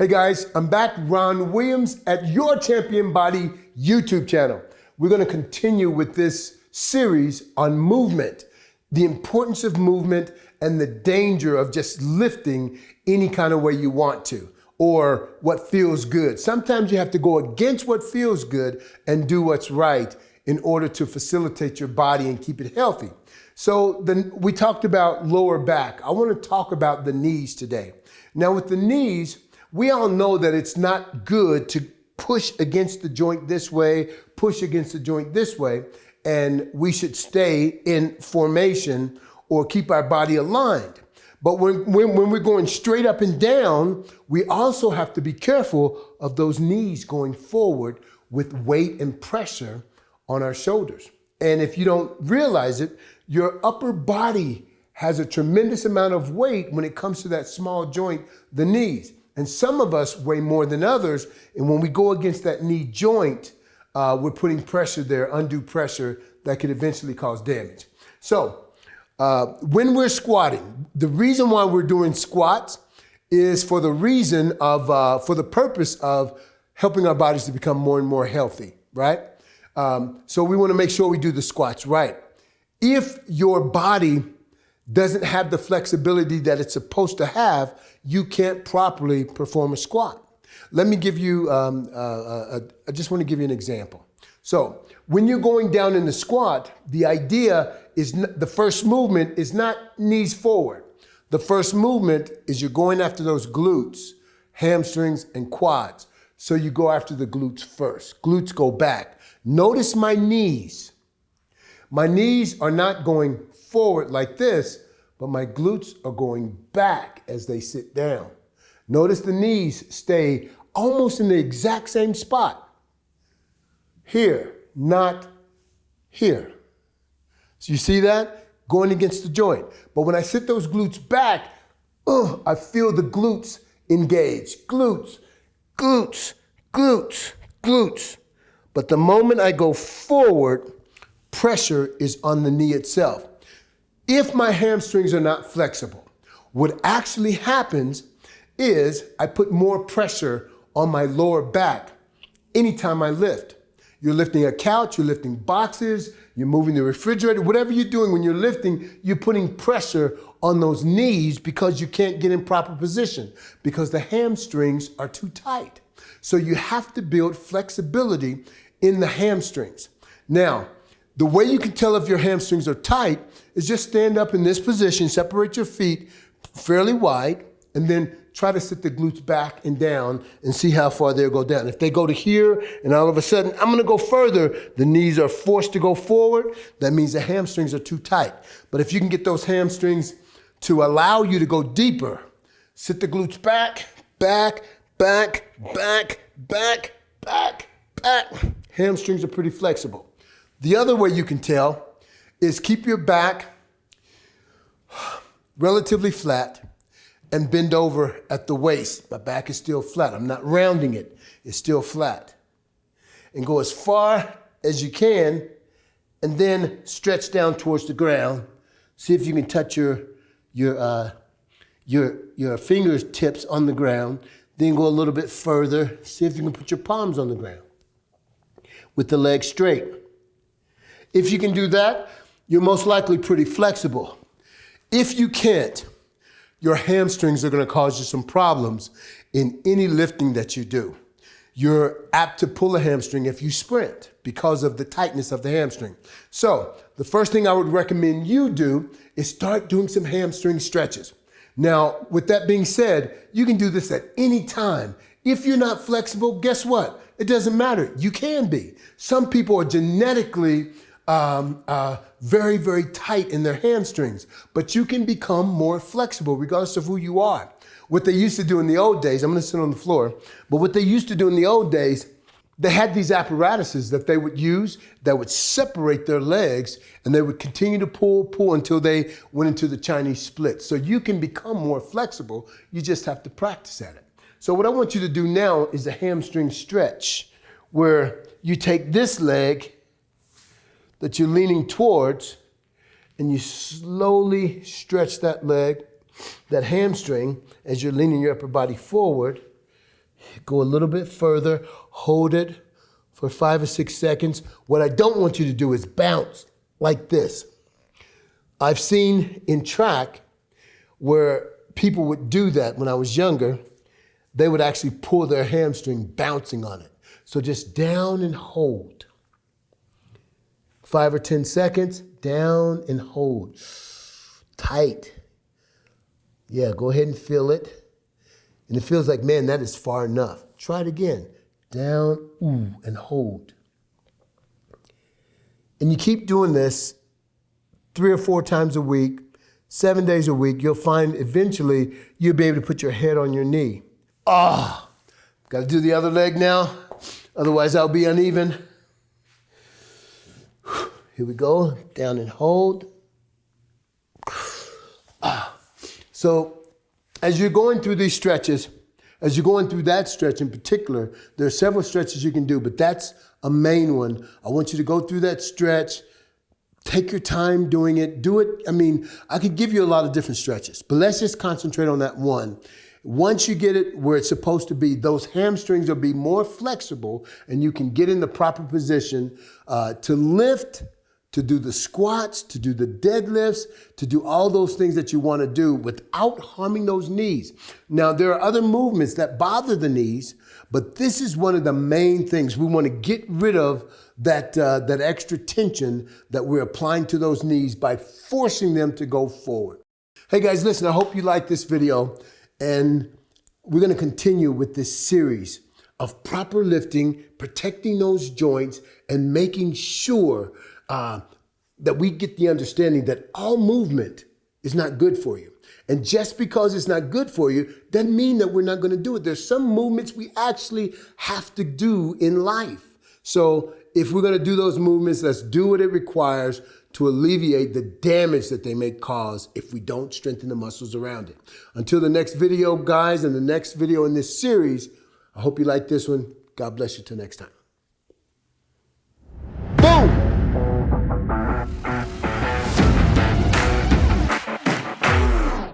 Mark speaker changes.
Speaker 1: Hey guys, I'm back, Ron Williams at Your Champion Body YouTube channel. We're gonna continue with this series on movement, the importance of movement and the danger of just lifting any kind of way you want to or what feels good. Sometimes you have to go against what feels good and do what's right in order to facilitate your body and keep it healthy. So then we talked about lower back. I wanna talk about the knees today. Now with the knees, we all know that it's not good to push against the joint this way, push against the joint this way, and we should stay in formation or keep our body aligned. But when we're going straight up and down, we also have to be careful of those knees going forward with weight and pressure on our shoulders. And if you don't realize it, your upper body has a tremendous amount of weight when it comes to that small joint, the knees. And some of us weigh more than others. And when we go against that knee joint, we're putting pressure there, undue pressure that could eventually cause damage. So when we're squatting, the reason why we're doing squats is for the purpose of helping our bodies to become more and more healthy, right? So we want to make sure we do the squats right. If your body doesn't have the flexibility that it's supposed to have, you can't properly perform a squat. Let me give you, I just want to give you an example. So when you're going down in the squat, the idea is the first movement is not knees forward. The first movement is you're going after those glutes, hamstrings, and quads. So you go after the glutes first. Glutes go back. Notice my knees. My knees are not going forward like this, but my glutes are going back as they sit down. Notice the knees stay almost in the exact same spot. Here, not here. So you see that? Going against the joint. But when I sit those glutes back, I feel the glutes engage. Glutes, glutes, glutes, glutes. But the moment I go forward, pressure is on the knee itself. If my hamstrings are not flexible, what actually happens is I put more pressure on my lower back anytime I lift. You're lifting a couch, you're lifting boxes, you're moving the refrigerator, whatever you're doing when you're lifting, you're putting pressure on those knees because you can't get in proper position because the hamstrings are too tight. So you have to build flexibility in the hamstrings. Now, the way you can tell if your hamstrings are tight is just stand up in this position, separate your feet fairly wide, and then try to sit the glutes back and down and see how far they'll go down. If they go to here and all of a sudden, I'm gonna go further, the knees are forced to go forward, that means the hamstrings are too tight. But if you can get those hamstrings to allow you to go deeper, sit the glutes back, back, back, back, back, back, back. Hamstrings are pretty flexible. The other way you can tell is keep your back relatively flat and bend over at the waist. My back is still flat. I'm not rounding it. It's still flat. And go as far as you can and then stretch down towards the ground. See if you can touch your fingertips on the ground. Then go a little bit further. See if you can put your palms on the ground with the legs straight. If you can do that, you're most likely pretty flexible. If you can't, your hamstrings are gonna cause you some problems in any lifting that you do. You're apt to pull a hamstring if you sprint because of the tightness of the hamstring. So the first thing I would recommend you do is start doing some hamstring stretches. Now, with that being said, you can do this at any time. If you're not flexible, guess what? It doesn't matter. You can be. Some people are genetically very, very tight in their hamstrings, but you can become more flexible regardless of who you are. What they used to do in the old days, I'm gonna sit on the floor, but what they used to do in the old days, they had these apparatuses that they would use that would separate their legs and they would continue to pull until they went into the Chinese split. So you can become more flexible, you just have to practice at it. So what I want you to do now is a hamstring stretch where you take this leg that you're leaning towards and you slowly stretch that leg, that hamstring, as you're leaning your upper body forward, Go a little bit further, hold it for 5 or 6 seconds. What I don't want you to do is bounce like this. I've seen in track where people would do that when I was younger. They would actually pull their hamstring bouncing on it. So just down and hold. 5 or 10 seconds, down and hold. Tight. Yeah, go ahead and feel it. And it feels like, man, that is far enough. Try it again. Down, ooh, and hold. And you keep doing this 3 or 4 times a week, 7 days a week. You'll find eventually you'll be able to put your head on your knee. Ah, got to do the other leg now. Otherwise, I'll be uneven. Here we go. Down and hold. So as you're going through these stretches, as you're going through that stretch in particular, there are several stretches you can do, but that's a main one. I want you to go through that stretch. Take your time doing it. Do it. I mean, I could give you a lot of different stretches, but let's just concentrate on that one. Once you get it where it's supposed to be, those hamstrings will be more flexible and you can get in the proper position to lift, to do the squats, to do the deadlifts, to do all those things that you want to do without harming those knees. Now, there are other movements that bother the knees, but this is one of the main things. We want to get rid of that extra tension that we're applying to those knees by forcing them to go forward. Hey guys, listen, I hope you like this video, and we're going to continue with this series of proper lifting, protecting those joints, and making sure that we get the understanding that all movement is not good for you. And just because it's not good for you doesn't mean that we're not going to do it. There's some movements we actually have to do in life. So if we're going to do those movements, let's do what it requires to alleviate the damage that they may cause if we don't strengthen the muscles around it. Until the next video, guys, and the next video in this series, I hope you like this one. God bless you till next time.